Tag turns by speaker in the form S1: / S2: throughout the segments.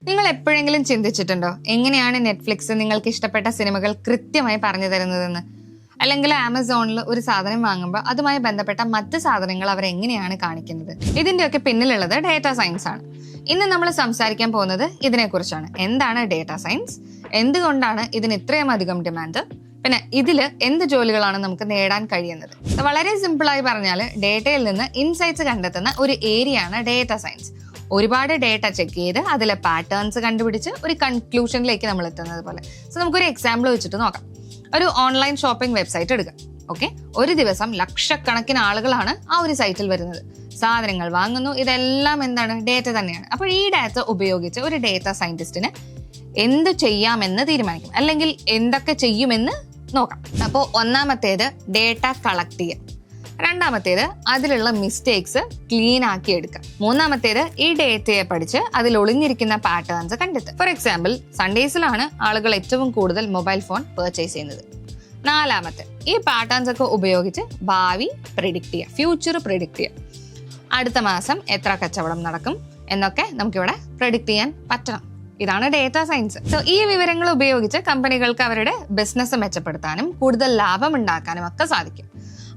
S1: നിങ്ങൾ എപ്പോഴെങ്കിലും ചിന്തിച്ചിട്ടുണ്ടോ എങ്ങനെയാണ് നെറ്റ്ഫ്ലിക്സ് നിങ്ങൾക്ക് ഇഷ്ടപ്പെട്ട സിനിമകൾ കൃത്യമായി പറഞ്ഞു തരുന്നതെന്ന്? അല്ലെങ്കിൽ ആമസോണിൽ ഒരു സാധനം വാങ്ങുമ്പോൾ അതുമായി ബന്ധപ്പെട്ട മറ്റ് സാധനങ്ങൾ അവർ എങ്ങനെയാണ് കാണിക്കുന്നത്? ഇതിന്റെയൊക്കെ പിന്നിലുള്ളത് ഡേറ്റാ സയൻസ് ആണ്. ഇന്ന് നമ്മൾ സംസാരിക്കാൻ പോകുന്നത് ഇതിനെക്കുറിച്ചാണ്. എന്താണ് ഡേറ്റാ സയൻസ്, എന്തുകൊണ്ടാണ് ഇതിന് ഇത്രയും അധികം ഡിമാൻഡ്, പിന്നെ ഇതിൽ എന്ത് ജോലികളാണ് നമുക്ക് നേടാൻ കഴിയുന്നത്? വളരെ സിമ്പിളായി പറഞ്ഞാൽ ഡേറ്റയിൽ നിന്ന് ഇൻസൈറ്റ്സ് കണ്ടെത്തുന്ന ഒരു ഏരിയയാണ് ഡേറ്റാ സയൻസ്. ഒരുപാട് ഡേറ്റ ചെക്ക് ചെയ്ത് അതിലെ പാറ്റേൺസ് കണ്ടുപിടിച്ച് ഒരു കൺക്ലൂഷനിലേക്ക് നമ്മൾ എത്തുന്നത് പോലെ. സോ നമുക്കൊരു എക്സാമ്പിൾ വെച്ചിട്ട് നോക്കാം. ഒരു ഓൺലൈൻ ഷോപ്പിംഗ് വെബ്സൈറ്റ് എടുക്കാം. ഓക്കെ, ഒരു ദിവസം ലക്ഷക്കണക്കിന് ആളുകളാണ് ആ ഒരു സൈറ്റിൽ വരുന്നത്, സാധനങ്ങൾ വാങ്ങുന്നു. ഇതെല്ലാം എന്താണ്? ഡേറ്റ തന്നെയാണ്. അപ്പോൾ ഈ ഡാറ്റ ഉപയോഗിച്ച് ഒരു ഡേറ്റ സയന്റിസ്റ്റിന് എന്ത് ചെയ്യാമെന്ന് തീരുമാനിക്കും, അല്ലെങ്കിൽ എന്തൊക്കെ ചെയ്യുമെന്ന് നോക്കാം. അപ്പോൾ ഒന്നാമത്തേത് ഡേറ്റ കളക്ട് ചെയ്യുക, രണ്ടാമത്തേത് അതിലുള്ള മിസ്റ്റേക്സ് ക്ലീൻ ആക്കി എടുക്കുക, മൂന്നാമത്തേത് ഈ ഡേറ്റയെ പഠിച്ച് അതിൽ ഒളിഞ്ഞിരിക്കുന്ന പാറ്റേൺസ് കണ്ടെത്തുക. ഫോർ എക്സാമ്പിൾ, സൺഡേസിലാണ് ആളുകൾ ഏറ്റവും കൂടുതൽ മൊബൈൽ ഫോൺ പർച്ചേസ് ചെയ്യുന്നത്. നാലാമത്തെ, ഈ പാറ്റേൺസ് ഒക്കെ ഉപയോഗിച്ച് ഭാവി പ്രെഡിക്റ്റ് ചെയ്യുക, ഫ്യൂച്ചർ പ്രെഡിക്റ്റ് ചെയ്യുക. അടുത്ത മാസം എത്ര കച്ചവടം നടക്കും എന്നൊക്കെ നമുക്കിവിടെ പ്രെഡിക്റ്റ് ചെയ്യാൻ പറ്റണം. ഇതാണ് ഡേറ്റാ സയൻസ്. സോ ഈ വിവരങ്ങൾ ഉപയോഗിച്ച് കമ്പനികൾക്ക് അവരുടെ ബിസിനസ് മെച്ചപ്പെടുത്താനും കൂടുതൽ ലാഭം ഉണ്ടാക്കാനും ഒക്കെ സാധിക്കും.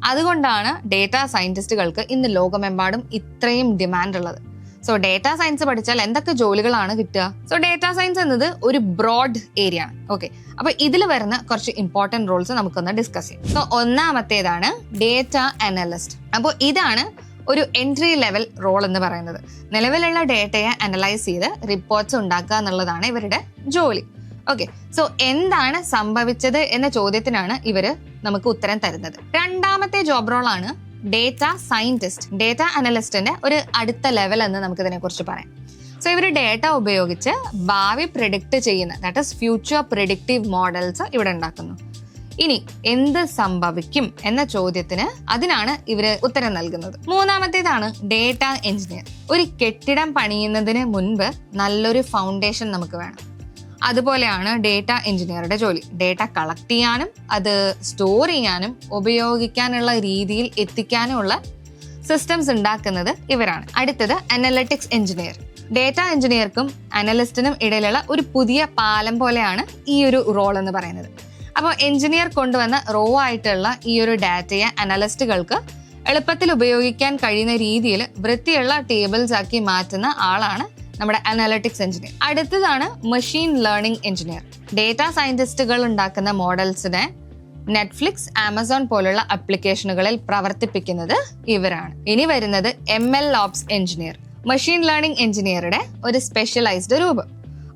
S1: അതുകൊണ്ടാണ് ഡേറ്റാ സയന്റിസ്റ്റുകൾക്ക് ഇന്ന് ലോകമെമ്പാടും ഇത്രയും ഡിമാൻഡ് ഉള്ളത്. സോ ഡേറ്റാ സയൻസ് പഠിച്ചാൽ എന്തൊക്കെ ജോലികളാണ് കിട്ടുക? സോ ഡേറ്റാ സയൻസ് എന്നത് ഒരു ബ്രോഡ് ഏരിയ ആണ്. ഓക്കെ, അപ്പൊ ഇതിൽ വരുന്ന കുറച്ച് ഇമ്പോർട്ടന്റ് റോൾസ് നമുക്കൊന്ന് ഡിസ്കസ് ചെയ്യാം. സോ ഒന്നാമത്തേതാണ് ഡേറ്റ അനലിസ്റ്റ്. അപ്പോൾ ഇതാണ് ഒരു എൻട്രി ലെവൽ റോൾ എന്ന് പറയുന്നത്. നിലവിലുള്ള ഡേറ്റയെ അനലൈസ് ചെയ്ത് റിപ്പോർട്ട്സ് ഉണ്ടാക്കുക എന്നുള്ളതാണ് ഇവരുടെ ജോലി. ഓക്കെ, സോ എന്താണ് സംഭവിച്ചത് എന്ന ചോദ്യത്തിനാണ് ഇവര് നമുക്ക് ഉത്തരം തരുന്നത്. രണ്ടാമത്തെ ജോബ് റോളാണ് ഡേറ്റ സയന്റിസ്റ്റ്. ഡേറ്റ അനലിസ്റ്റിന്റെ ഒരു അടുത്ത ലെവൽ എന്ന് നമുക്ക് ഇതിനെ കുറിച്ച് പറയാം. സോ ഇവർ ഡേറ്റ ഉപയോഗിച്ച് ഭാവി പ്രെഡിക്റ്റ് ചെയ്യുന്ന, that is future predictive models ഇവിടെ ഉണ്ടാക്കുന്നു. ഇനി എന്ത് സംഭവിക്കും എന്ന ചോദ്യത്തിന് അതിനാണ് ഇവര് ഉത്തരം നൽകുന്നത്. മൂന്നാമത്തേതാണ് ഡേറ്റ എഞ്ചിനീയർ. ഒരു കെട്ടിടം പണിയുന്നതിന് മുൻപ് നല്ലൊരു ഫൗണ്ടേഷൻ നമുക്ക് വേണം. അതുപോലെയാണ് ഡേറ്റ എഞ്ചിനീയറുടെ ജോലി. ഡേറ്റ കളക്ട് ചെയ്യാനും അത് സ്റ്റോർ ചെയ്യാനും ഉപയോഗിക്കാനുള്ള രീതിയിൽ എത്തിക്കാനുമുള്ള സിസ്റ്റംസ് ഉണ്ടാക്കുന്നത് ഇവരാണ്. അടുത്തത് അനലിറ്റിക്സ് എഞ്ചിനീയർ. ഡേറ്റ എഞ്ചിനീയർക്കും അനലിസ്റ്റിനും ഇടയിലുള്ള ഒരു പുതിയ പാലം പോലെയാണ് ഈ ഒരു റോൾ എന്ന് പറയുന്നത്. അപ്പോൾ എഞ്ചിനീയർ കൊണ്ടുവന്ന റോ ആയിട്ടുള്ള ഈ ഒരു ഡാറ്റയെ അനലിസ്റ്റുകൾക്ക് എളുപ്പത്തിൽ ഉപയോഗിക്കാൻ കഴിയുന്ന രീതിയിൽ വൃത്തിയുള്ള ടേബിൾസ് ആക്കി മാറ്റുന്ന ആളാണ് നമ്മുടെ അനലിറ്റിക്സ് എഞ്ചിനീയർ. അടുത്തതാണ് മെഷീൻ ലേണിംഗ് എഞ്ചിനീയർ. ഡേറ്റ സയന്റിസ്റ്റുകൾ ഉണ്ടാക്കുന്ന മോഡൽസിനെ നെറ്റ്ഫ്ലിക്സ്, ആമസോൺ പോലുള്ള ആപ്ലിക്കേഷനുകളിൽ പ്രവർത്തിപ്പിക്കുന്നത് ഇവരാണ്. ഇനി വരുന്നത് ML ops engineer. Machine learning എഞ്ചിനീയറുടെ ഒരു സ്പെഷ്യലൈസ്ഡ് രൂപം.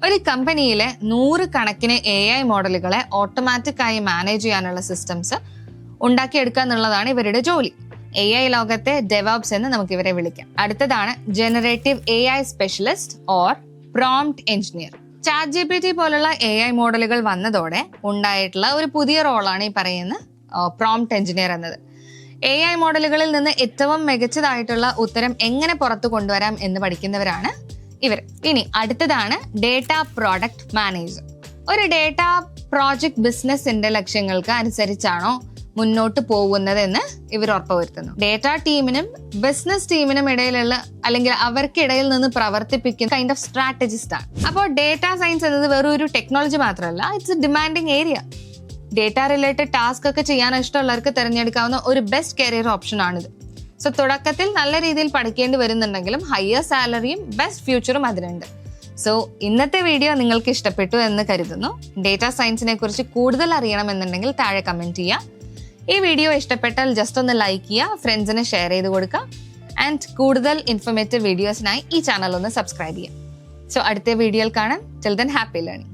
S1: ഒരു കമ്പനിയിലെ 100 കണക്കിന് AI മോഡലുകളെ ഓട്ടോമാറ്റിക് ആയി മാനേജ് ചെയ്യാനുള്ള സിസ്റ്റംസ് ഉണ്ടാക്കിയെടുക്കുക എന്നുള്ളതാണ് ഇവരുടെ ജോലി. AI ലോകത്തെ DevOps എന്ന് നമുക്ക് ഇവരെ വിളിക്കാം. അടുത്തതാണ് generative AI specialist or prompt engineer. ChatGPT പോലുള്ള AI മോഡലുകൾ വന്നതോടെ ഉണ്ടായിട്ടുള്ള ഒരു പുതിയ റോളാണ് ഈ പറയുന്ന പ്രോംപ്റ്റ് എഞ്ചിനീയർ എന്നത്. AI മോഡലുകളിൽ നിന്ന് ഏറ്റവും മികച്ചതായിട്ടുള്ള ഉത്തരം എങ്ങനെ പുറത്തു കൊണ്ടുവരാം എന്ന് പഠിക്കുന്നവരാണ് ഇവർ. ഇനി അടുത്തതാണ് ഡേറ്റ പ്രോഡക്റ്റ് മാനേജർ. ഒരു ഡേറ്റ പ്രോജക്ട് ബിസിനസിന്റെ ലക്ഷ്യങ്ങൾക്ക് അനുസരിച്ചാണോ മുന്നോട്ട് പോകുന്നതെന്ന് ഇവർ ഉറപ്പുവരുത്തുന്നു. ഡേറ്റ ടീമിനും ബിസിനസ് ടീമിനും ഇടയിലുള്ള, അല്ലെങ്കിൽ അവർക്കിടയിൽ നിന്ന് പ്രവർത്തിപ്പിക്കുന്ന കൈൻഡ് ഓഫ് സ്ട്രാറ്റജിസ്റ്റ് ആണ്. അപ്പോൾ ഡേറ്റ സയൻസ് എന്നത് വെറും ഒരു ടെക്നോളജി മാത്രമല്ല, it's A demanding area. Data related task ഒക്കെ ചെയ്യാൻ ഇഷ്ടമുള്ളവർക്ക് തിരഞ്ഞെടുക്കാവുന്ന ഒരു ബെസ്റ്റ് കരിയർ ഓപ്ഷൻ ആണിത്. സോ തുടക്കത്തിൽ നല്ല രീതിയിൽ പഠിക്കേണ്ടി വരുന്നുണ്ടെങ്കിലും ഹയർ സാലറിയും ബെസ്റ്റ് ഫ്യൂച്ചറും അതിനുണ്ട്. സോ ഇന്നത്തെ വീഡിയോ നിങ്ങൾക്ക് ഇഷ്ടപ്പെട്ടു എന്ന് കരുതുന്നു. ഡേറ്റ സയൻസിനെ കുറിച്ച് കൂടുതൽ അറിയണമെന്നുണ്ടെങ്കിൽ താഴെ കമന്റ് ചെയ്യുക. ഈ വീഡിയോ ഇഷ്ടപ്പെട്ടാൽ ജസ്റ്റ് ഒന്ന് ലൈക്ക് ചെയ്യുക, ഫ്രണ്ട്സിന് ഷെയർ ചെയ്ത് കൊടുക്കുക. ആൻഡ് കൂടുതൽ ഇൻഫോർമേറ്റീവ് വീഡിയോസിനായി ഈ ചാനൽ ഒന്ന് സബ്സ്ക്രൈബ് ചെയ്യുക. സോ അടുത്ത വീഡിയോയിൽ കാണാം. Till then happy learning.